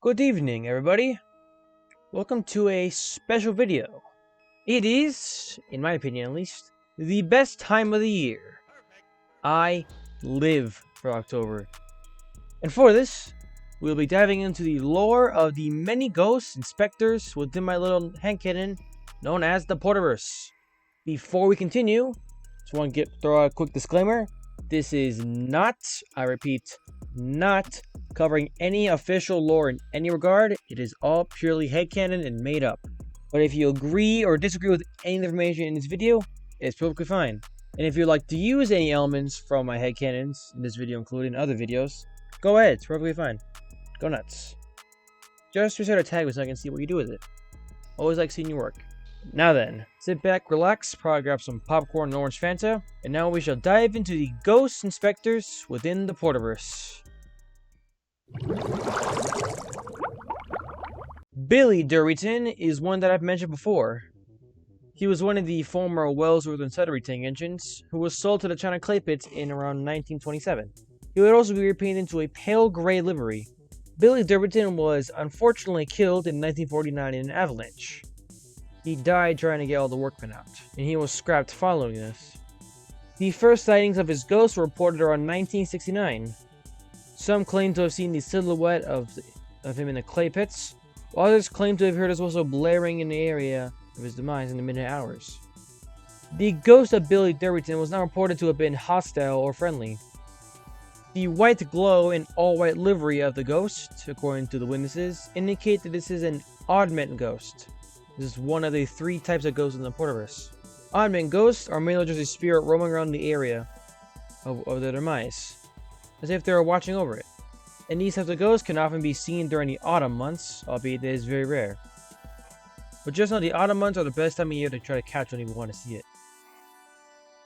Good evening, everybody. Welcome to a special video. It is, in my opinion at least, the best time of the year. I live for October. And for this, we'll be diving into the lore of the many ghosts and specters within my little handcannon known as the Porterverse. Before we continue, just want to throw out a quick disclaimer. This is not, I repeat, not covering any official lore in any regard. It is all purely headcanon and made up. But if you agree or disagree with any information in this video, it's perfectly fine. And if you'd like to use any elements from my headcanons in this video, including other videos, go ahead, it's perfectly fine. Go nuts. Just reset a tag so I can see what you do with it. Always like seeing your work. Now then, sit back, relax, probably grab some popcorn and orange Fanta, and now we shall dive into the ghosts and specters within the Porterverse. Billy Durrington is one that I've mentioned before. He was one of the former Wellsworth and Suttery tank engines, who was sold to the China clay pits in around 1927. He would also be repainted into a pale gray livery. Billy Durrington was unfortunately killed in 1949 in an avalanche. He died trying to get all the workmen out, and he was scrapped following this. The first sightings of his ghost were reported around 1969. Some claim to have seen the silhouette of him in the clay pits, while others claim to have heard his whistle blaring in the area of his demise in the midnight hours. The ghost of Billy Durrington was not reported to have been hostile or friendly. The white glow and all-white livery of the ghost, according to the witnesses, indicate that this is an oddment ghost. This is one of the three types of ghosts in the Porterverse. Oddment ghosts are mainly just a spirit roaming around the area of their demise, as if they were watching over it. And these types of ghosts can often be seen during the autumn months, albeit it is very rare. But just know the autumn months are the best time of year to try to catch one if you want to see it.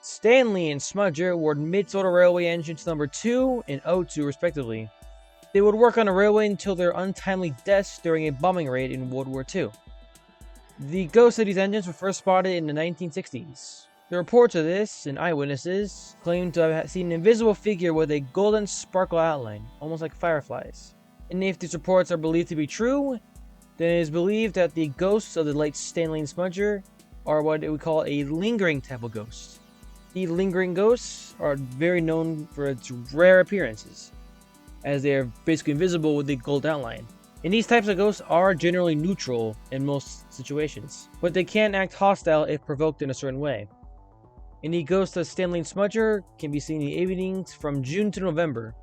Stanley and Smudger were mid-sorter railway engines number 2 and O2 respectively. They would work on the railway until their untimely deaths during a bombing raid in World War II. The ghosts of these engines were first spotted in the 1960s. The reports of this and eyewitnesses claim to have seen an invisible figure with a golden sparkle outline, almost like fireflies. And if these reports are believed to be true, then it is believed that the ghosts of the late Stanley and Smudger are what we call a lingering type of ghost. The lingering ghosts are very known for its rare appearances, as they are basically invisible with the gold outline. And these types of ghosts are generally neutral in most situations, but they can act hostile if provoked in a certain way. And the ghost of Stanley and Smudger can be seen in the evenings from June to November,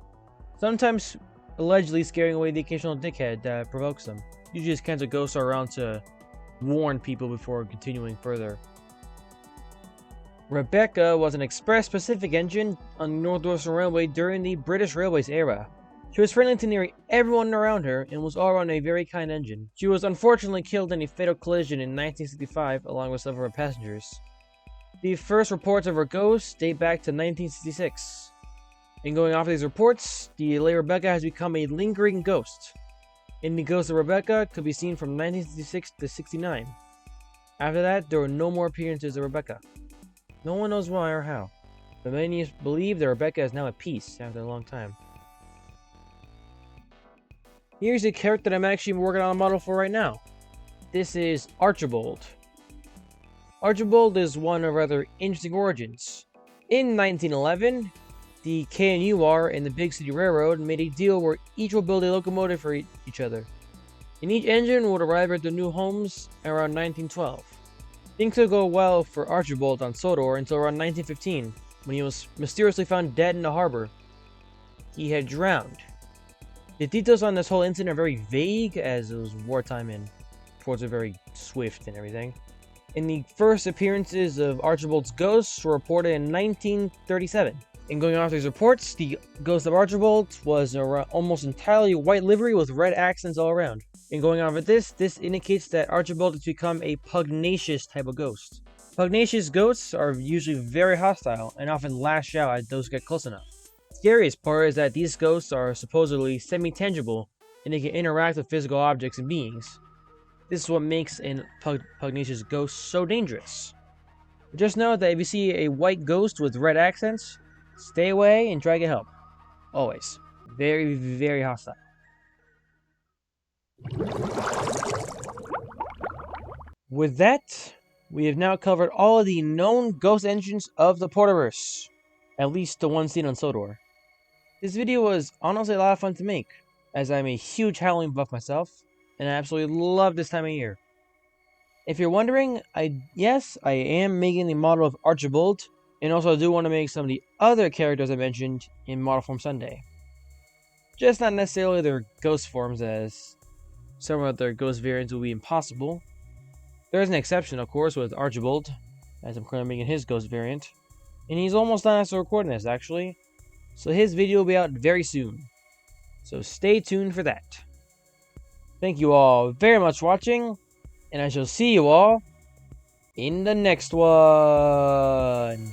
sometimes allegedly scaring away the occasional dickhead that provokes them. Usually these kinds of ghosts are around to warn people before continuing further. Rebecca was an Express Pacific engine on the Northwestern Railway during the British Railways era. She was friendly to nearly everyone around her and was all around a very kind engine. She was unfortunately killed in a fatal collision in 1965 along with several of her passengers. The first reports of her ghost date back to 1966. And going off these reports, the Lady Rebecca has become a lingering ghost. And the ghost of Rebecca could be seen from 1966 to 69. After that, there were no more appearances of Rebecca. No one knows why or how, but many believe that Rebecca is now at peace after a long time. Here's a character that I'm actually working on a model for right now. This is Archibald. Archibald is one of rather interesting origins. In 1911, the KNUR and the Big City Railroad made a deal where each will build a locomotive for each other, and each engine would arrive at their new homes around 1912. Things would go well for Archibald on Sodor until around 1915, when he was mysteriously found dead in the harbor. He had drowned. The details on this whole incident are very vague, as it was wartime and reports are very swift and everything. And the first appearances of Archibald's ghosts were reported in 1937. And going off these reports, the ghost of Archibald was almost entirely white livery with red accents all around. And going off of this indicates that Archibald has become a pugnacious type of ghost. Pugnacious ghosts are usually very hostile and often lash out at those who get close enough. The scariest part is that these ghosts are supposedly semi-tangible and they can interact with physical objects and beings. This is what makes a pugnacious ghost so dangerous. Just know that if you see a white ghost with red accents, stay away and try to get help. Always. Very, very hostile. With that, we have now covered all of the known ghost engines of the Porterverse, at least the one seen on Sodor. This video was honestly a lot of fun to make, as I'm a huge Halloween buff myself, and I absolutely love this time of year. If you're wondering, yes, I am making the model of Archibald, and also I do want to make some of the other characters I mentioned in Model Form Sunday. Just not necessarily their ghost forms, as some of their ghost variants will be impossible. There is an exception, of course, with Archibald, as I'm currently making his ghost variant, and he's almost done as a recording this, actually, so his video will be out very soon. So stay tuned for that. Thank you all very much for watching, and I shall see you all in the next one.